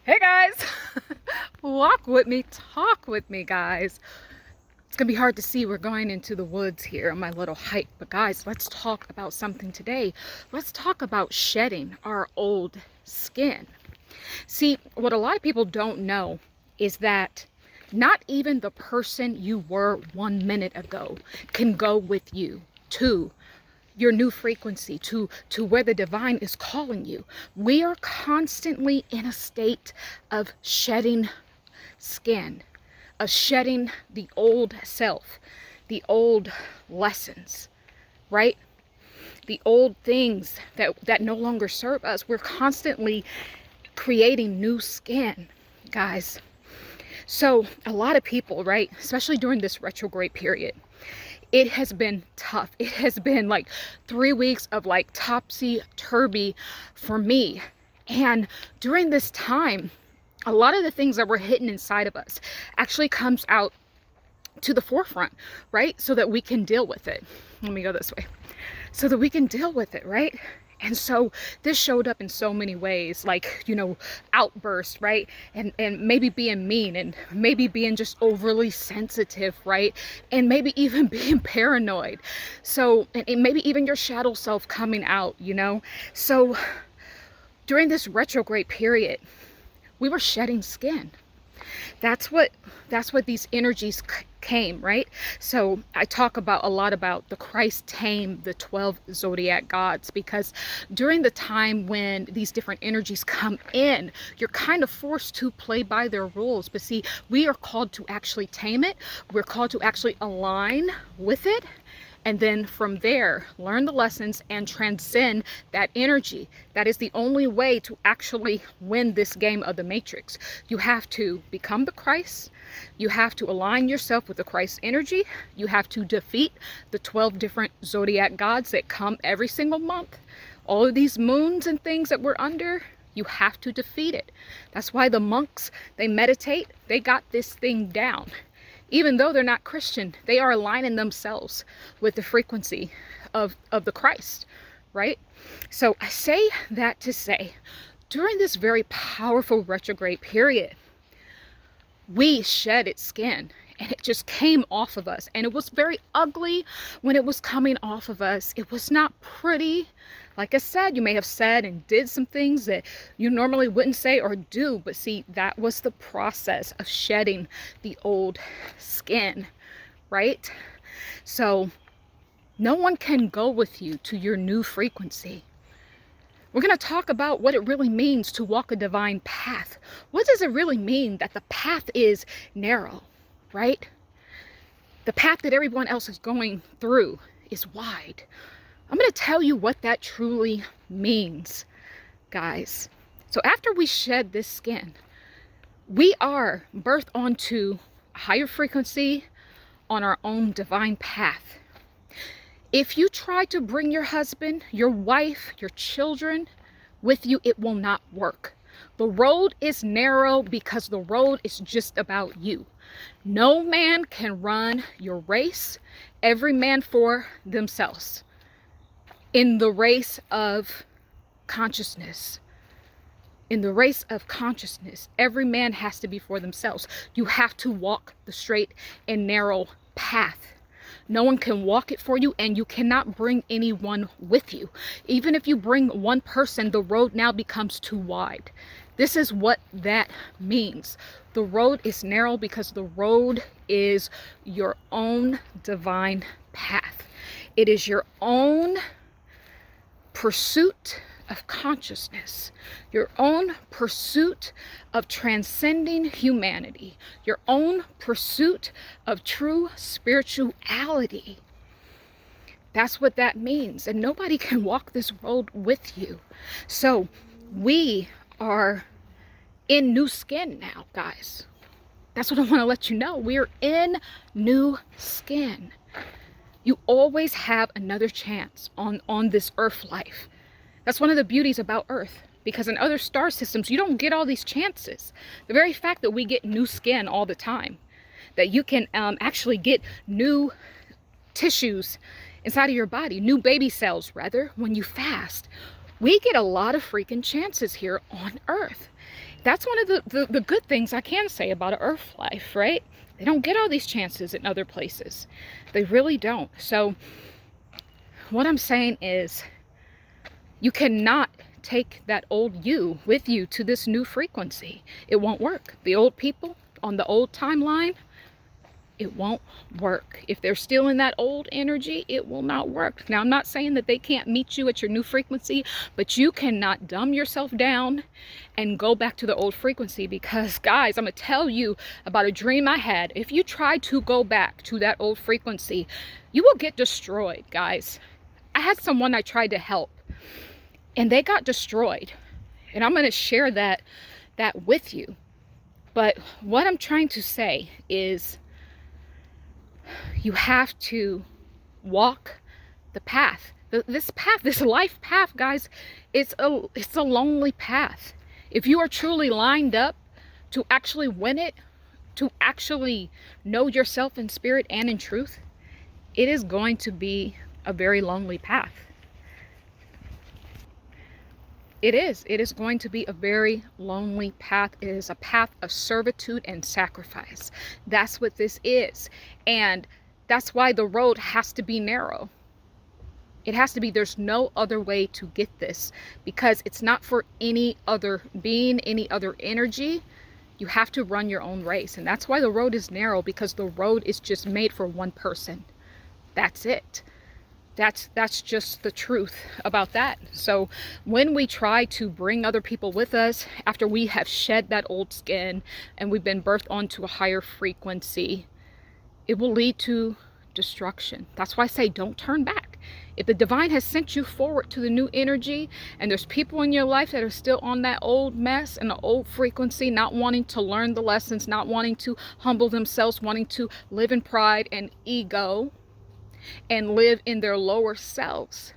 Hey guys, walk with me, talk with me, guys. It's gonna be hard to see. We're going into the woods here on my little hike, but guys, let's talk about something today. Let's talk about shedding our old skin. See, what a lot of people don't know is that not even the person you were 1 minute ago can go with you to your new frequency, to where the divine is calling you. We are constantly in a state of shedding skin, of shedding the old self, the old lessons, right? The old things that no longer serve us. We're constantly creating new skin, guys. So a lot of people, right, especially during this retrograde period, it has been tough. It has been like 3 weeks of like topsy-turvy for me. And during this time, a lot of the things that were hidden inside of us actually comes out to the forefront, right? So that we can deal with it. Let me go this way. So that we can deal with it, right? And so this showed up in so many ways, like, outbursts, right? And maybe being mean, and maybe being just overly sensitive, right? And maybe even being paranoid. So, and maybe even your shadow self coming out, So during this retrograde period, we were shedding skin. That's what these energies came, right? So I talk a lot about the Christ tamed the 12 zodiac gods, because during the time when these different energies come in, you're kind of forced to play by their rules. But see, we are called to actually tame it. We're called to actually align with it. And then from there, learn the lessons and transcend that energy. That is the only way to actually win this game of the Matrix. You have to become the Christ. You have to align yourself with the Christ energy. You have to defeat the 12 different zodiac gods that come every single month. All of these moons and things that we're under, you have to defeat it. That's why the monks, they meditate. They got this thing down. Even though they're not Christian, they are aligning themselves with the frequency of the Christ, right? So I say that to say, during this very powerful retrograde period, we shed its skin, and it just came off of us. And it was very ugly when it was coming off of us. It was not pretty. Like I said, you may have said and did some things that you normally wouldn't say or do. But see, that was the process of shedding the old skin, right? So no one can go with you to your new frequency. We're going to talk about what it really means to walk a divine path. What does it really mean that the path is narrow, right? The path that everyone else is going through is wide. I'm going to tell you what that truly means, guys. So after we shed this skin, we are birthed onto a higher frequency on our own divine path. If you try to bring your husband, your wife, your children with you, it will not work. The road is narrow because the road is just about you. No man can run your race. Every man for themselves. In the race of consciousness. In the race of consciousness, every man has to be for themselves. You have to walk the straight and narrow path. No one can walk it for you, and you cannot bring anyone with you. Even if you bring one person, the road now becomes too wide. This is what that means. The road is narrow because the road is your own divine path. It is your own pursuit of consciousness, your own pursuit of transcending humanity, your own pursuit of true spirituality. That's what that means. And nobody can walk this road with you. So we are in new skin now, guys. That's what I want to let you know. We're in new skin. You always have another chance on this earth life. That's one of the beauties about Earth, because in other star systems, you don't get all these chances. The very fact that we get new skin all the time, that you can actually get new tissues inside of your body, new baby cells rather, when you fast. We get a lot of freaking chances here on Earth. That's one of the good things I can say about an earth life, right? They don't get all these chances in other places. They really don't. So what I'm saying is, you cannot take that old you with you to this new frequency. It won't work. The old people on the old timeline, it won't work. If they're still in that old energy, it will not work. Now, I'm not saying that they can't meet you at your new frequency, but you cannot dumb yourself down and go back to the old frequency, because guys, I'm gonna tell you about a dream I had. If you try to go back to that old frequency, you will get destroyed, guys. I had someone I tried to help and they got destroyed, and I'm going to share that with you. But what I'm trying to say is, you have to walk the path. This path, this life path, guys, it's a lonely path. If you are truly lined up to actually win it, to actually know yourself in spirit and in truth, it is going to be a very lonely path. It is going to be a very lonely path. It is a path of servitude and sacrifice. That's what this is. And that's why the road has to be narrow. It has to be. There's no other way to get this, because it's not for any other being, any other energy. You have to run your own race. And that's why the road is narrow, because the road is just made for one person. That's it. That's just the truth about that. So when we try to bring other people with us after we have shed that old skin and we've been birthed onto a higher frequency, it will lead to destruction. That's why I say don't turn back. If the divine has sent you forward to the new energy, and there's people in your life that are still on that old mess and the old frequency, not wanting to learn the lessons, not wanting to humble themselves, wanting to live in pride and ego and live in their lower selves,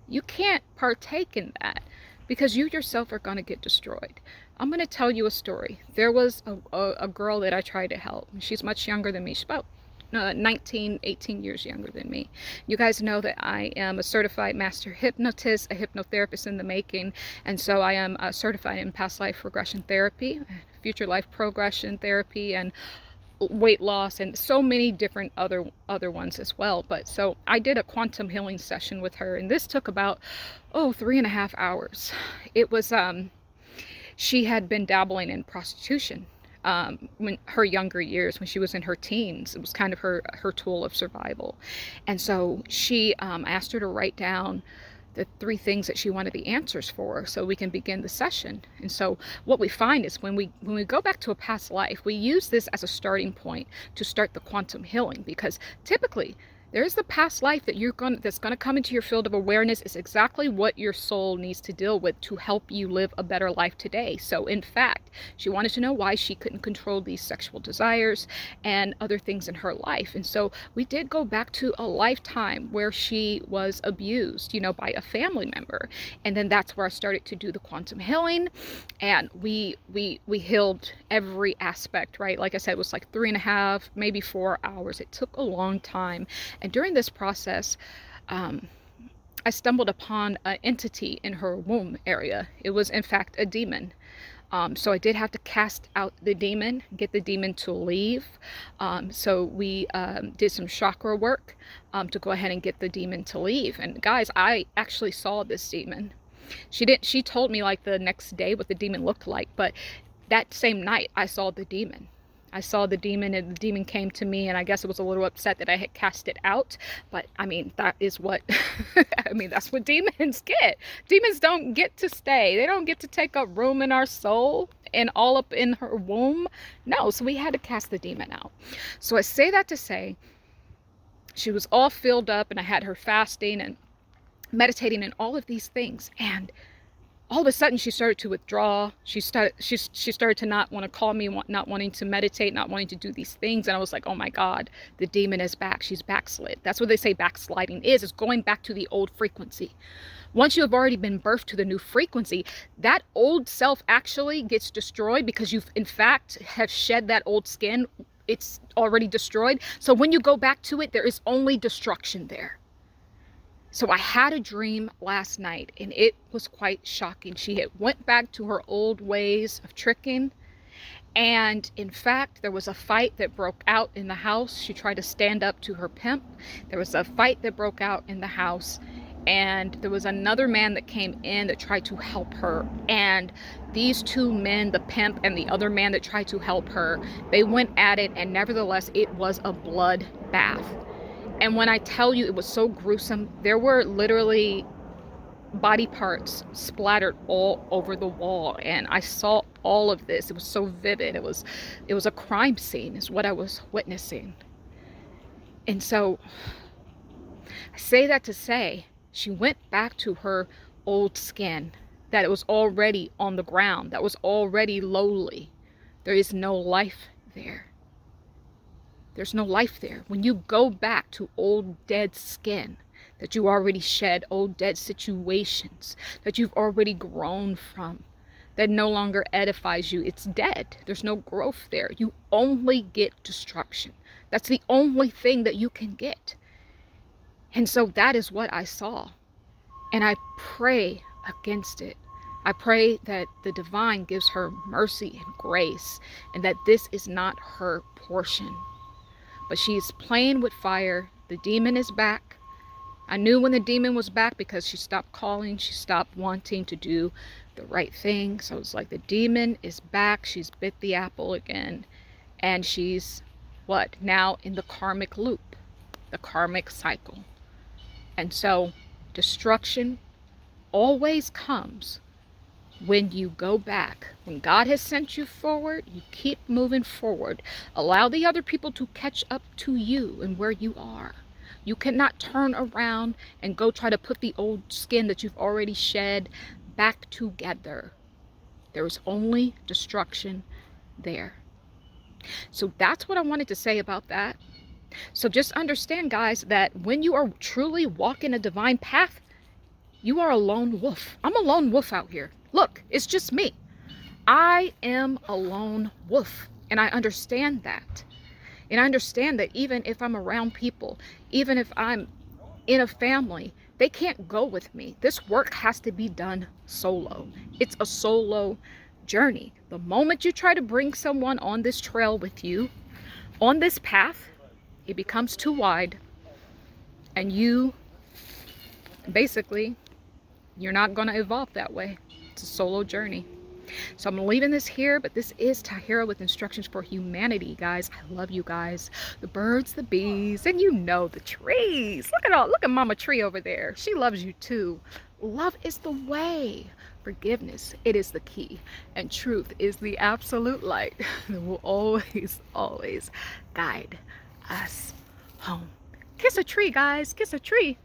you can't partake in that, because you yourself are going to get destroyed. I'm going to tell you a story. There was a girl that I tried to help. She's much younger than me. She's about 19, 18 years younger than me. You guys know that I am a certified master hypnotist, a hypnotherapist in the making, and so I am certified in past life regression therapy, future life progression therapy, and weight loss, and so many different other ones as well. But so I did a quantum healing session with her, and this took about 3.5 hours. It was she had been dabbling in prostitution when her younger years, when she was in her teens. It was kind of her tool of survival. And so she asked her to write down the 3 things that she wanted the answers for, so we can begin the session. And so what we find is, when we go back to a past life, we use this as a starting point to start the quantum healing, because typically there is the past life that that's going to come into your field of awareness. Is exactly what your soul needs to deal with to help you live a better life today. So in fact, she wanted to know why she couldn't control these sexual desires and other things in her life. And so we did go back to a lifetime where she was abused, by a family member. And then that's where I started to do the quantum healing, and we healed every aspect, right? Like I said, it was like 3.5, maybe 4 hours. It took a long time. And during this process, I stumbled upon an entity in her womb area. It was, in fact, a demon. So I did have to cast out the demon, get the demon to leave. So we did some chakra work to go ahead and get the demon to leave. And guys, I actually saw this demon. She told me like the next day what the demon looked like, but that same night I saw the demon. I saw the demon, and the demon came to me, and I guess it was a little upset that I had cast it out. But I mean, that is what that's what demons get. Demons don't get to stay. They don't get to take up room in our soul and all up in her womb. No, so we had to cast the demon out. So I say that to say, she was all filled up, and I had her fasting and meditating and all of these things, and all of a sudden she started to withdraw. She started to not want to call me, not wanting to meditate, not wanting to do these things. And I was like, oh my God, the demon is back. She's backslid. That's what they say backsliding is going back to the old frequency. Once you have already been birthed to the new frequency, that old self actually gets destroyed, because you've in fact have shed that old skin. It's already destroyed. So when you go back to it, there is only destruction there. So I had a dream last night, and it was quite shocking. She had went back to her old ways of tricking. And in fact, there was a fight that broke out in the house. She tried to stand up to her pimp. There was a fight that broke out in the house. And there was another man that came in that tried to help her. And these two men, the pimp and the other man that tried to help her, they went at it. And nevertheless, it was a blood bath. And when I tell you it was so gruesome, there were literally body parts splattered all over the wall, and I saw all of this. It was so vivid. It was a crime scene is what I was witnessing. And so I say that to say she went back to her old skin, that it was already on the ground, that was already lowly. There is no life there. There's no life there. When you go back to old dead skin that you already shed, old dead situations that you've already grown from, that no longer edifies you, it's dead. There's no growth there. You only get destruction. That's the only thing that you can get. And so that is what I saw. And I pray against it. I pray that the divine gives her mercy and grace, and that this is not her portion. But she's playing with fire. The demon is back. I knew when the demon was back because she stopped calling. She stopped wanting to do the right thing. So it's like the demon is back. She's bit the apple again. And she's what? Now in the karmic loop, the karmic cycle. And so destruction always comes when you go back. When God has sent you forward, you keep moving forward. Allow the other people to catch up to you and where you are. You cannot turn around and go try to put the old skin that you've already shed back together. There is only destruction there. So that's what I wanted to say about that. So just understand, guys, that when you are truly walking a divine path, you are a lone wolf. I'm a lone wolf out here. Look, it's just me. I am a lone wolf, and I understand that. And I understand that even if I'm around people, even if I'm in a family, they can't go with me. This work has to be done solo. It's a solo journey. The moment you try to bring someone on this trail with you, on this path, it becomes too wide, and you basically, you're not going to evolve that way. It's a solo journey. So I'm leaving this here, but this is Tahirah with instructions for humanity, guys. I love you guys. The birds, the bees, and you know the trees. Look at Mama Tree over there. She loves you too. Love is the way. Forgiveness, it is the key. And truth is the absolute light that will always, always guide us home. Kiss a tree, guys. Kiss a tree.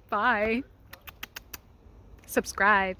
Bye. Subscribe.